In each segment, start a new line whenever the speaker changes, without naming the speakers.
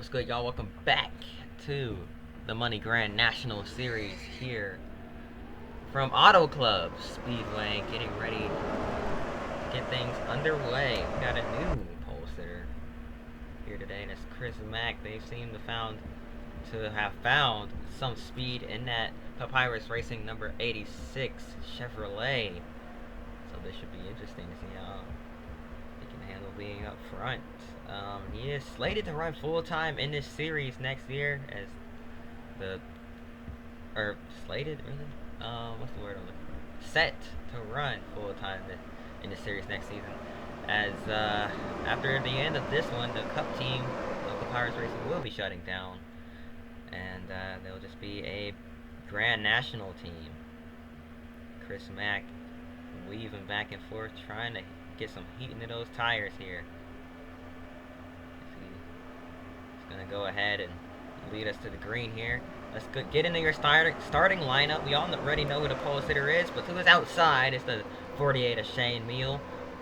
What's good, y'all? Welcome back to the Money Grand National Series here from Auto Club Speedway, getting ready to get things underway. We got a new pole sitter here today, and it's Chris Mack. They seem to have found some speed in that Papyrus Racing number 86 Chevrolet. So this should be interesting to see how he can handle being up front. He is slated to run full time in this series next year as slated really? What's the word I'm looking for? Set to run full time in this series next season. As after the end of this one, the Cup team of Papyrus Racing will be shutting down, and there'll just be a Grand National team. Chris Mack weaving back and forth, trying to get some heat into those tires here. He's gonna go ahead and lead us to the green here. Let's get into your starting lineup. We already know who the pole sitter is, but to his outside is the 48 of Shane Meal.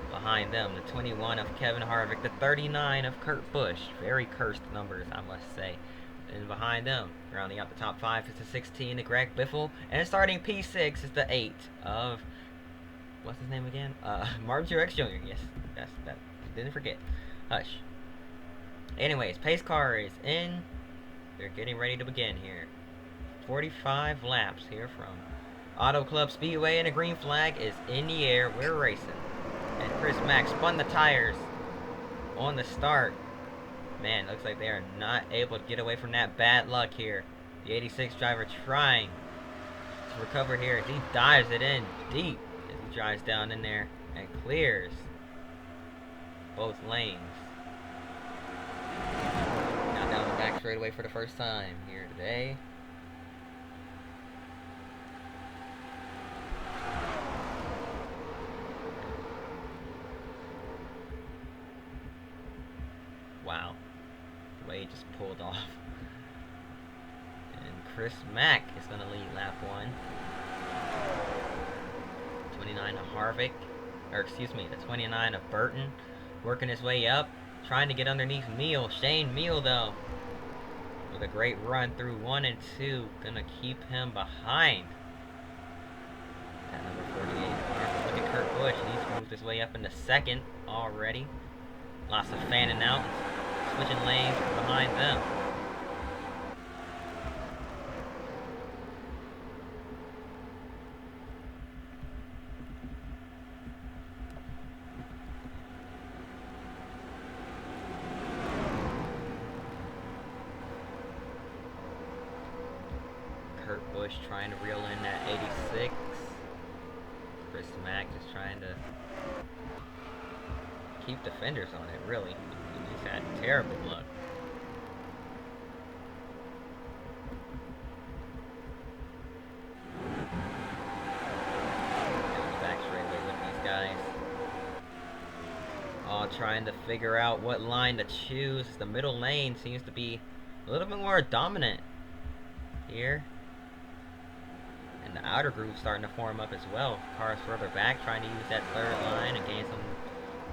Behind them, the 21 of Kevin Harvick, the 39 of Kurt Busch. Very cursed numbers, I must say. And behind them, rounding out the top 5, is the 16 of Greg Biffle. And starting P6 is the 8 of, what's his name again? Martin Truex Jr. Yes, that. Didn't forget. Hush. Anyways, pace car is in. They're getting ready to begin here. 45 laps here from Auto Club Speedway, and a green flag is in the air. We're racing. And Chris Mack spun the tires on the start. Man, looks like they are not able to get away from that bad luck here. The 86 driver trying to recover here. He dives it in deep as he drives down in there and clears both lanes. Now down the back straightaway for the first time here today. Wow, the way he just pulled off. And Chris Mack is going to lead lap 1. 29 of Harvick, or excuse me, the 29 of Burton, working his way up, trying to get underneath Meal. Shane Meal, though, with a great run through 1 and 2, going to keep him behind. At number 48, look at Kurt Busch. He's moved his way up into second already. Lots of fanning out, switching lanes behind them. Kurt Busch trying to reel in that 86. Chris Mack just trying to keep defenders on it, really. He's had terrible luck. Down the back straightaway with these guys. All trying to figure out what line to choose. The middle lane seems to be a little bit more dominant here. And the outer groove starting to form up as well. Cars further back trying to use that third line and gain some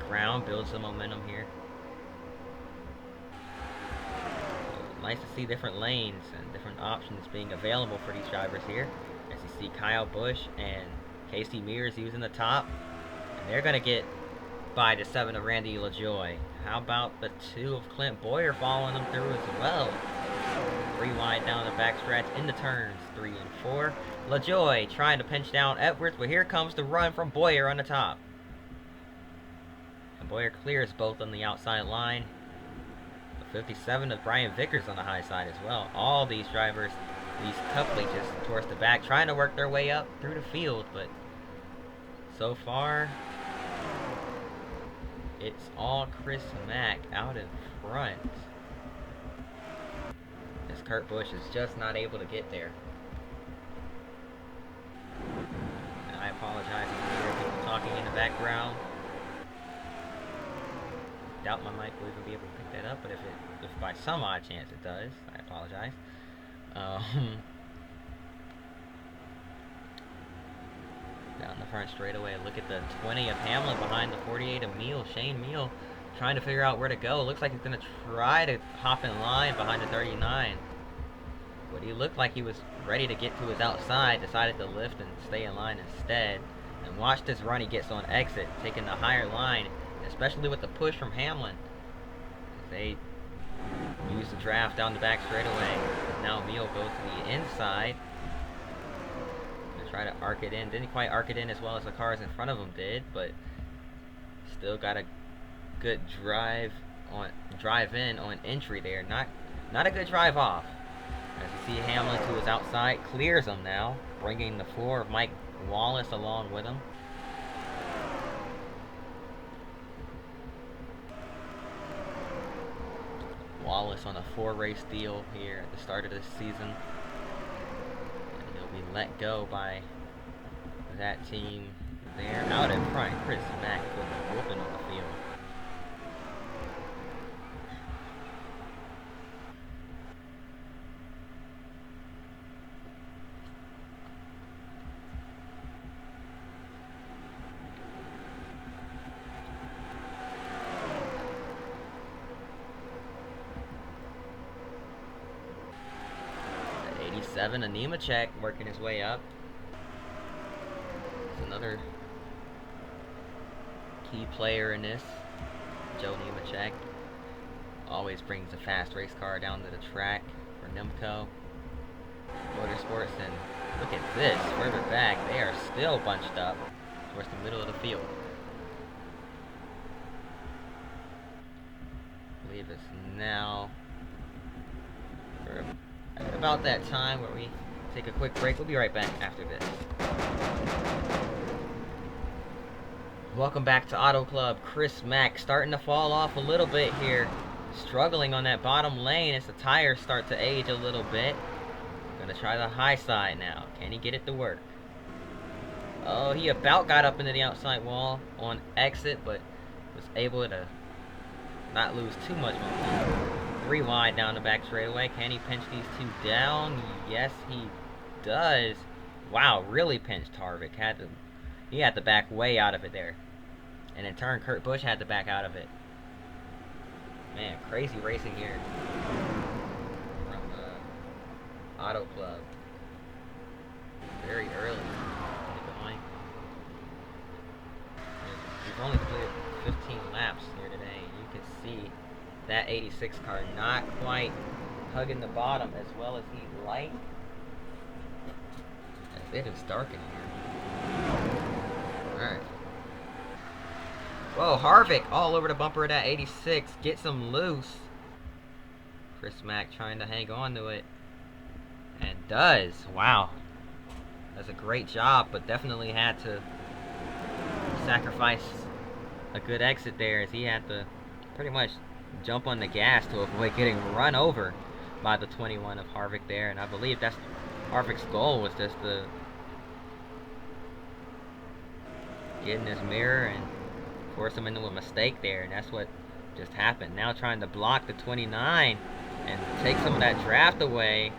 ground, build some momentum here. Nice to see different lanes and different options being available for these drivers here. As you see Kyle Busch and Casey Mears using the top. And they're going to get by the 7 of Randy LaJoy. How about the 2 of Clint Boyer following them through as well? 3 wide down the backstretch in the turns 3 and 4. LaJoy trying to pinch down Edwards, but here comes the run from Boyer on the top. And Boyer clears both on the outside line. The 57 of Brian Vickers on the high side as well. All these drivers, these couple just towards the back, trying to work their way up through the field, but so far it's all Chris Mack out in front. As Kurt Busch is just not able to get there. And I apologize if you hear people talking in the background. Doubt my mic will even be able to pick that up, but if by some odd chance it does, I apologize. Down the front straightaway, look at the 20 of Hamlin behind the 48 of Meal. Shane Meal trying to figure out where to go. Looks like he's going to try to hop in line behind the 39. But he looked like he was ready to get to his outside, decided to lift and stay in line instead. And watch this run he gets on exit, taking the higher line, especially with the push from Hamlin. They use the draft down the back straightaway. Now Meal goes to the inside. Gonna try to arc it in. Didn't quite arc it in as well as the cars in front of him did, but still got a good drive in on entry there. Not a good drive off. As you see Hamlin to his outside, clears him now, bringing the 4 of Mike Wallace along with him. Wallace on a 4-race deal here at the start of this season. And he'll be let go by that team there. Out in front, Chris Mack putting a whooping on the field. Nemechek working his way up. It's another key player in this. Joe Nemechek always brings a fast race car down to the track for Nimco Motorsports. And look at this, further back, they are still bunched up towards the middle of the field. I believe it's now about that time where we take a quick break. We'll be right back after this. Welcome back to Auto Club. Chris Mack starting to fall off a little bit here. Struggling on that bottom lane as the tires start to age a little bit. Gonna try the high side now. Can he get it to work? Oh, he about got up into the outside wall on exit, but was able to not lose too much momentum. 3 wide down the back straightaway. Can he pinch these 2 down? Yes, he does. Wow, really pinched Harvick. He had to back way out of it there. And in turn, Kurt Busch had to back out of it. Man, crazy racing here from Auto Club. Very early. Going. We've only completed 15 laps here today. You can see that 86 car not quite hugging the bottom as well as he'd like. It is dark in here. Alright. Whoa, Harvick all over the bumper of that 86. Gets him loose. Chris Mack trying to hang on to it. And does. Wow. That's a great job, but definitely had to sacrifice a good exit there as he had to pretty much jump on the gas to avoid getting run over by the 21 of Harvick there. And I believe that's Harvick's goal, was just to get in his mirror and force him into a mistake there, and that's what just happened. Now trying to block the 29 and take some of that draft away.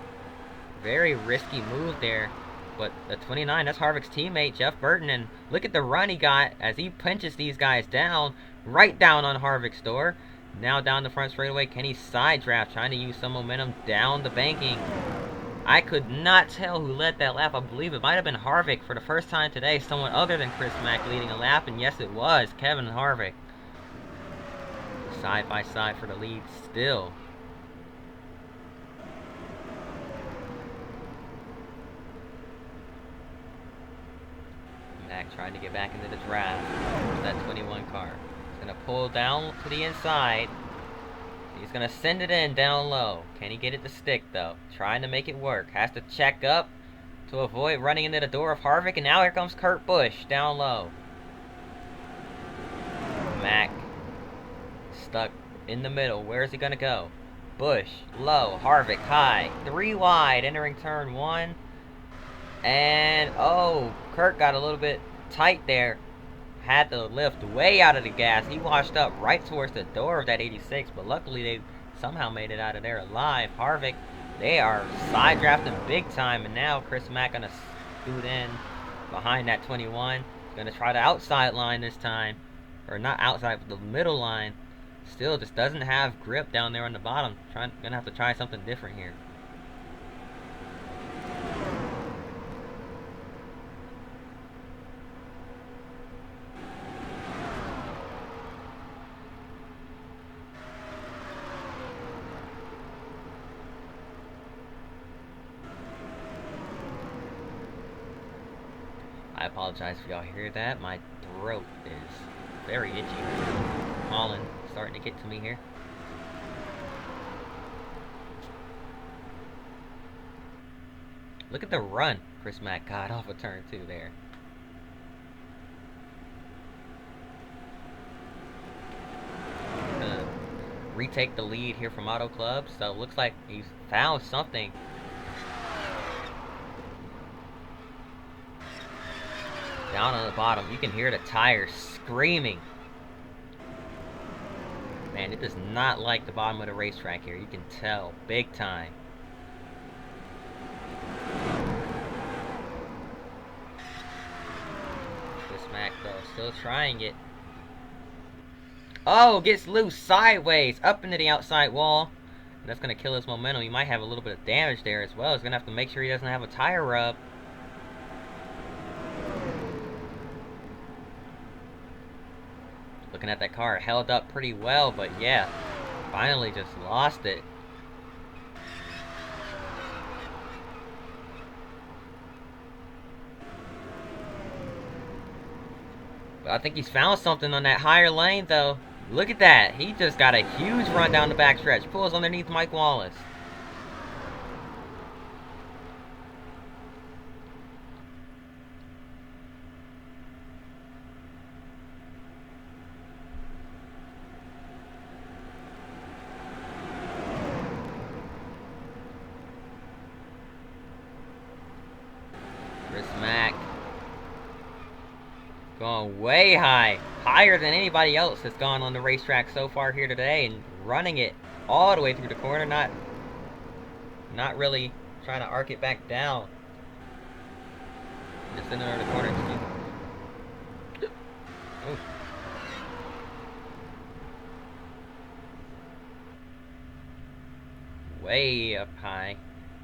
Very risky move there, but the 29, that's Harvick's teammate Jeff Burton, and look at the run he got as he punches these guys down, right down on Harvick's door. Now down the front straightaway. Can he side draft, trying to use some momentum down the banking? I could not tell who led that lap. I believe it might have been Harvick for the first time today. Someone other than Chris Mack leading a lap, and yes, it was Kevin Harvick. Side by side for the lead still. Mack trying to get back into the draft with that 21 car. He's going to pull down to the inside. He's going to send it in down low. Can he get it to stick, though? Trying to make it work. Has to check up to avoid running into the door of Harvick. And now here comes Kurt Busch down low. Mack stuck in the middle. Where is he going to go? Busch low. Harvick high. 3 wide entering turn 1. And, oh, Kurt got a little bit tight there. Had to lift way out of the gas. He washed up right towards the door of that 86, but luckily they somehow made it out of there alive. Harvick, they are side drafting big time, and now Chris Mack gonna scoot in behind that 21. Gonna try the outside line this time, or not outside, but the middle line. Still just doesn't have grip down there on the bottom. Gonna have to try something different here. I apologize if y'all hear that. My throat is very itchy. Pollen starting to get to me here. Look at the run Chris Mack got off of turn 2 there. Gonna retake the lead here from Auto Club. So it looks like he's found something. Down on the bottom, you can hear the tires screaming. Man, it does not like the bottom of the racetrack here. You can tell, big time. This Mack, though, still trying it. Oh, gets loose sideways, up into the outside wall. And that's going to kill his momentum. He might have a little bit of damage there as well. He's going to have to make sure he doesn't have a tire rub. Looking at that car, held up pretty well, but yeah, finally just lost it. But I think he's found something on that higher lane, though. Look at that. He just got a huge run down the backstretch. Pulls underneath Mike Wallace. Chris Mack going way high, higher than anybody else that's gone on the racetrack so far here today, and running it all the way through the corner, not really trying to arc it back down. Just in the corner. Ooh. Way up high.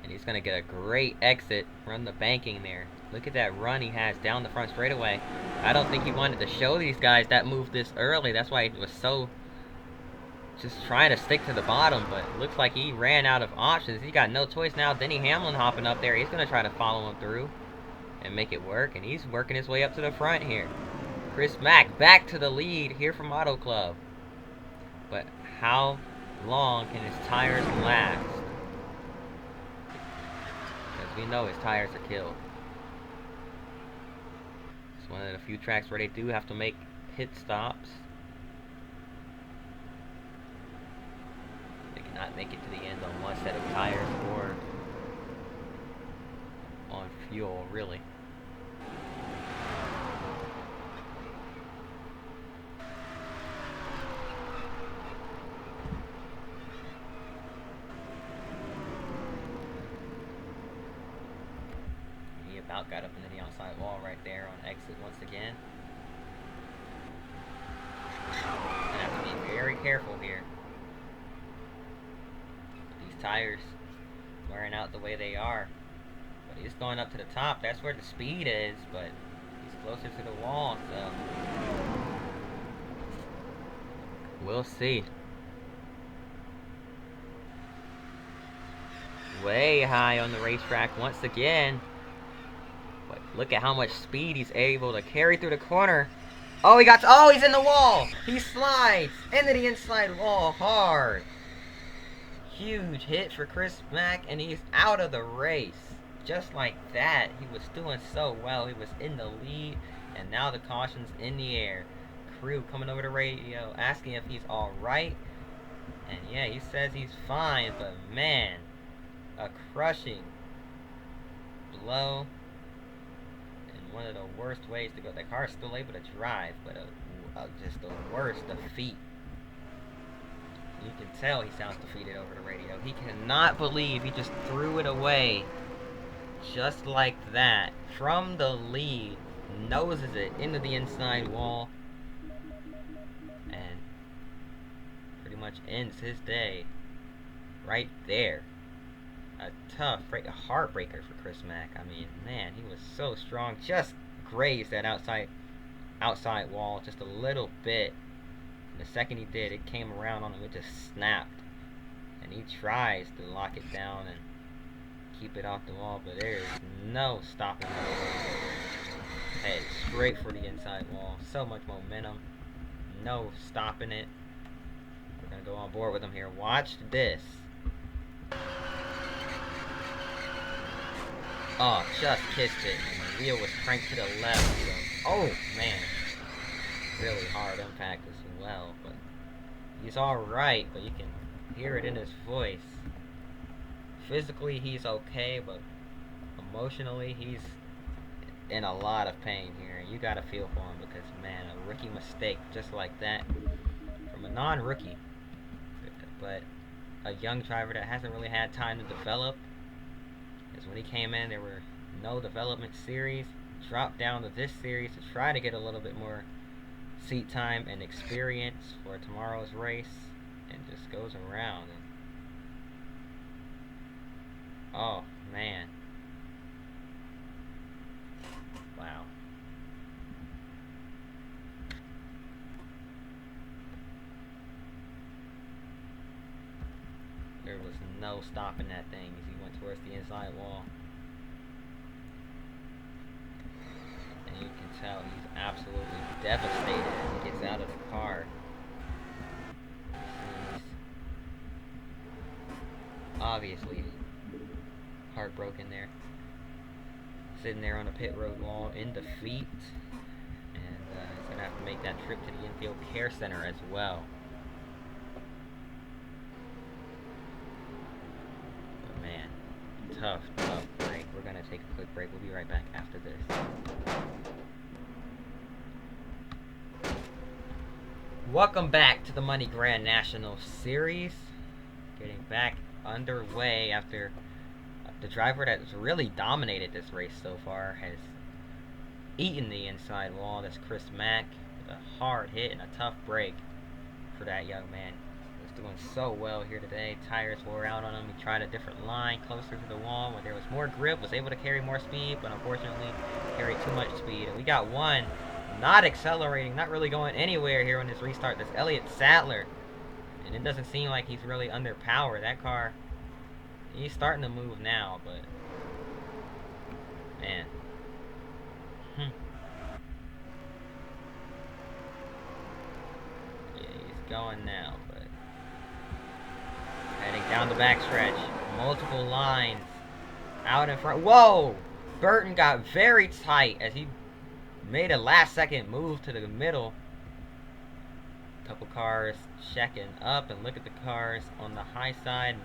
And he's going to get a great exit from the banking there. Look at that run he has down the front straightaway. I don't think he wanted to show these guys that move this early. That's why he was so just trying to stick to the bottom. But it looks like he ran out of options. He got no choice now. Denny Hamlin hopping up there. He's going to try to follow him through and make it work. And he's working his way up to the front here. Chris Mack back to the lead here from Auto Club. But how long can his tires last? We know his tires are killed. It's one of the few tracks where they do have to make pit stops. They cannot make it to the end on one set of tires or on fuel, really. About got up into the outside wall right there on exit once again. I have to be very careful here. These tires wearing out the way they are. But he's going up to the top. That's where the speed is, but he's closer to the wall, so we'll see. Way high on the racetrack once again. Look at how much speed he's able to carry through the corner. Oh, he's in the wall. He slides into the inside wall hard. Huge hit for Chris Mack, and he's out of the race. Just like that. He was doing so well. He was in the lead, and now the caution's in the air. Crew coming over the radio asking if he's alright. And yeah, he says he's fine, but man, a crushing blow. One of the worst ways to go. The car's still able to drive, but just the worst defeat. You can tell he sounds defeated over the radio. He cannot believe he just threw it away just like that from the lead, noses it into the inside wall, and much ends his day right there. A tough, a heartbreaker for Chris Mack. I mean, man, he was so strong. Just grazed that outside wall just a little bit. And the second he did, it came around on him. It just snapped. And he tries to lock it down and keep it off the wall, but there is no stopping it. Head straight for the inside wall. So much momentum. No stopping it. We're going to go on board with him here. Watch this. Oh, just kissed it. And the wheel was cranked to the left. So, oh, man. Really hard impact as well. But he's alright, but you can hear it in his voice. Physically, he's okay, but emotionally, he's in a lot of pain here. And you gotta feel for him because, man, a rookie mistake just like that from a non-rookie, but a young driver that hasn't really had time to develop. Because when he came in, there were no development series. Dropped down to this series to try to get a little bit more seat time and experience for tomorrow's race, and just goes around. And oh, man. Wow. There was no stopping that thing as he went towards the inside wall. And you can tell he's absolutely devastated as he gets out of the car. He's obviously heartbroken there. Sitting there on the pit road wall in defeat. And he's going to have to make that trip to the infield care center as well. But man, tough break. We're going to take a quick break. We'll be right back after this. Welcome back to the Money Grand National Series. Getting back underway after the driver that's really dominated this race so far has eaten the inside wall. That's Chris Mack with a hard hit and a tough break for that young man. He was doing so well here today. Tires wore out on him. He tried a different line closer to the wall where there was more grip, was able to carry more speed, but unfortunately carried too much speed. And we got one not accelerating, not really going anywhere here on this restart. That's Elliott Sadler. And it doesn't seem like he's really under power. That car, he's starting to move now, but man. Yeah, he's going now, but heading down the backstretch. Multiple lines out in front. Whoa! Burton got very tight as he made a last-second move to the middle. Couple cars checking up, and look at the cars on the high side and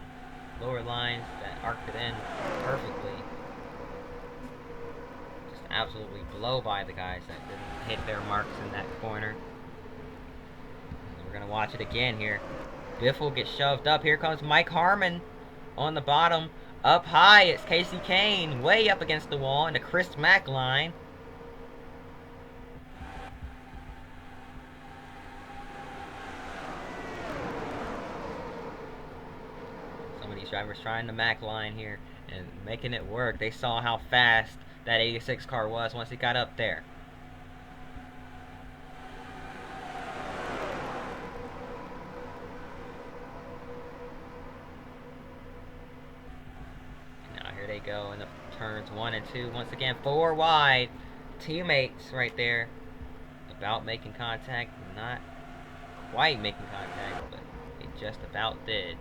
lower lines that arced it in perfectly. Just absolutely blow by the guys that didn't hit their marks in that corner. And we're gonna watch it again here. Biffle gets shoved up. Here comes Mike Harmon on the bottom. Up high, it's Casey Kane way up against the wall in the Chris Mack line. Drivers trying the Mack line here and making it work. They saw how fast that 86 car was once it got up there. Now here they go in the turns 1 and 2. Once again, 4 wide. Teammates right there about making contact. Not quite making contact, but it just about did.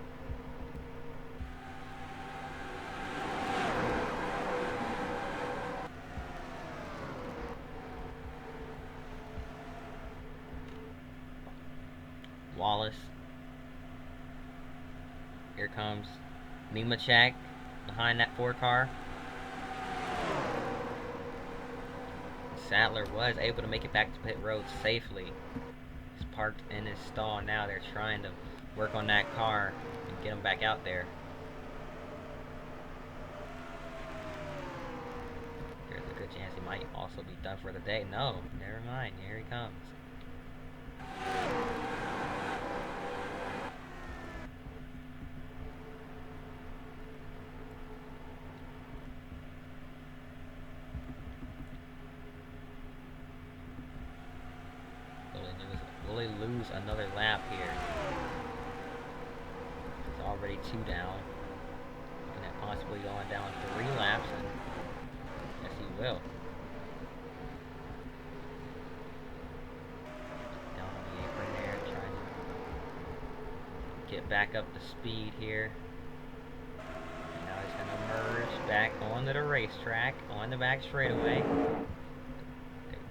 Wallace. Here comes Nemechek behind that 4 car. Sadler was able to make it back to pit road safely. He's parked in his stall now. They're trying to work on that car and get him back out there. There's a good chance he might also be done for the day. No, never mind. Here he comes. possibly lose another lap here. It's already 2 down. Looking at possibly going down 3 laps, and yes, he will. Down on the apron there, trying to get back up to speed here. And now he's going to merge back onto the racetrack, on the back straightaway.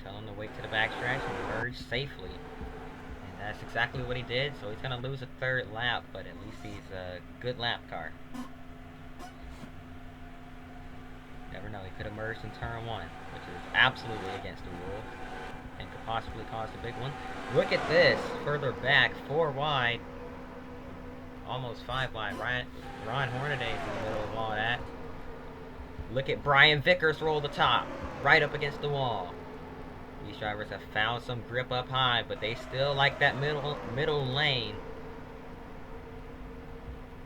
Tell him to wait to the backstretch and merge safely. And that's exactly what he did, so he's going to lose a 3rd lap, but at least he's a good lap car. Never know, he could have merged in turn 1, which is absolutely against the rules, and could possibly cause a big one. Look at this, further back, 4 wide, almost 5 wide. Ron Hornaday's in the middle of all that. Look at Brian Vickers roll the top, right up against the wall. These drivers have found some grip up high, but they still like that middle lane.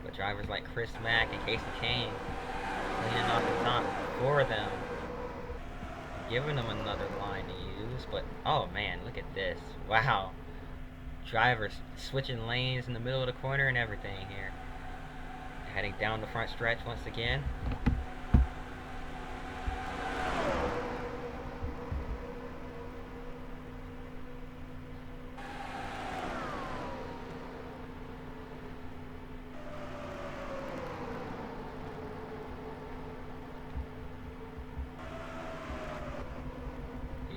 But drivers like Chris Mack and Casey Kane cleaning off the top for them, giving them another line to use. But oh man, look at this! Wow, drivers switching lanes in the middle of the corner and everything here. Heading down the front stretch once again.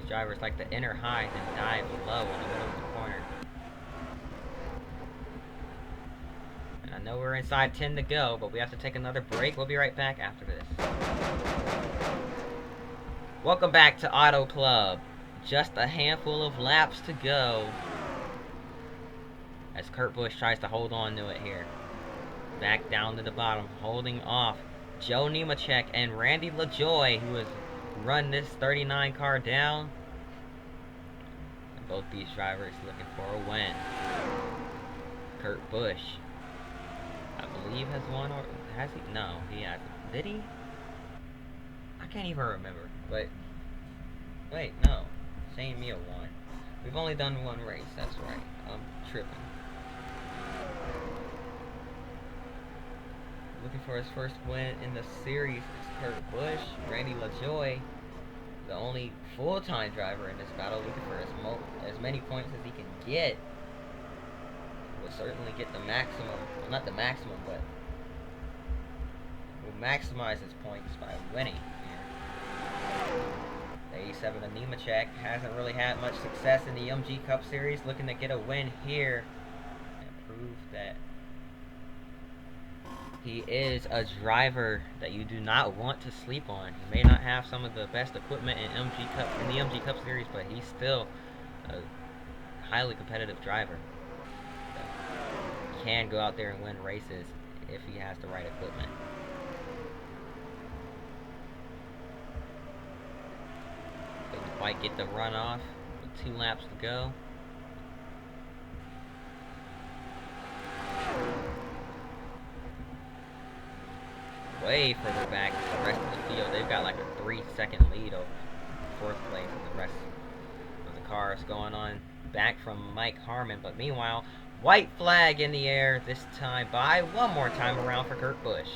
Drivers like to enter high and dive low in the middle of the corner. And I know we're inside 10 to go, but we have to take another break. We'll be right back after this. Welcome back to Auto Club. Just a handful of laps to go as Kurt Busch tries to hold on to it here. Back down to the bottom, holding off Joe Nemechek and Randy LaJoie, who has run this 39 car down. And both these drivers looking for a win. Kurt Busch, I believe, has won, or has he? No, he hasn't. Did he? I can't even remember. But wait, no, Shane Mia won. We've only done 1 race. That's right. I'm tripping. Looking for his first win in the series is Kurt Busch. Randy LaJoie, the only full-time driver in this battle, looking for as many points as he can get. Will certainly get the maximum, well, not the maximum, but will maximize his points by winning here. The 87 of Nemechek hasn't really had much success in the MG Cup Series, looking to get a win here and prove that he is a driver that you do not want to sleep on. He may not have some of the best equipment in the MG Cup Series, but he's still a highly competitive driver. So, he can go out there and win races if he has the right equipment. Couldn't quite get the run off with 2 laps to go. Way further back to the rest of the field. They've got like a 3-second lead over 4th place and the rest of the cars going on back from Mike Harmon. But meanwhile, white flag in the air this time by one more time around for Kurt Busch.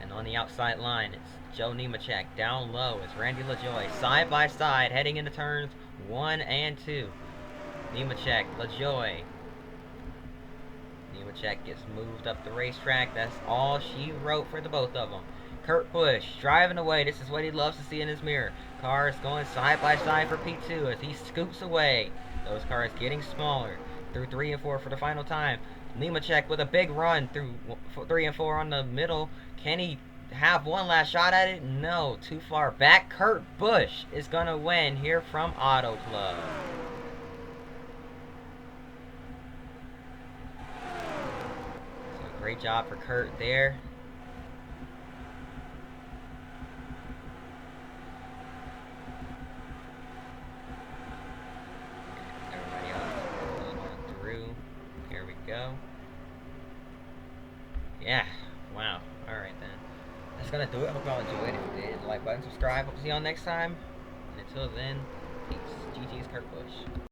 And on the outside line, it's Joe Nemechek. Down low is Randy LaJoie. Side by side, heading into turns 1 and 2. Nemechek, LaJoie. Nemechek gets moved up the racetrack. That's all she wrote for the both of them. Kurt Busch driving away. This is what he loves to see in his mirror. Cars going side by side for P2 as he scoots away. Those cars getting smaller through 3 and 4 for the final time. Nemechek with a big run through 3 and 4 on the middle. Can he have one last shot at it? No, too far back. Kurt Busch is going to win here from Auto Club. Great job for Kurt there. Everybody else going through. Here we go. Yeah. Wow. Alright then. That's gonna do it. Hope y'all enjoyed. If you did, like button, subscribe. Hope to see y'all next time. And until then, peace. GG's Kurt Busch.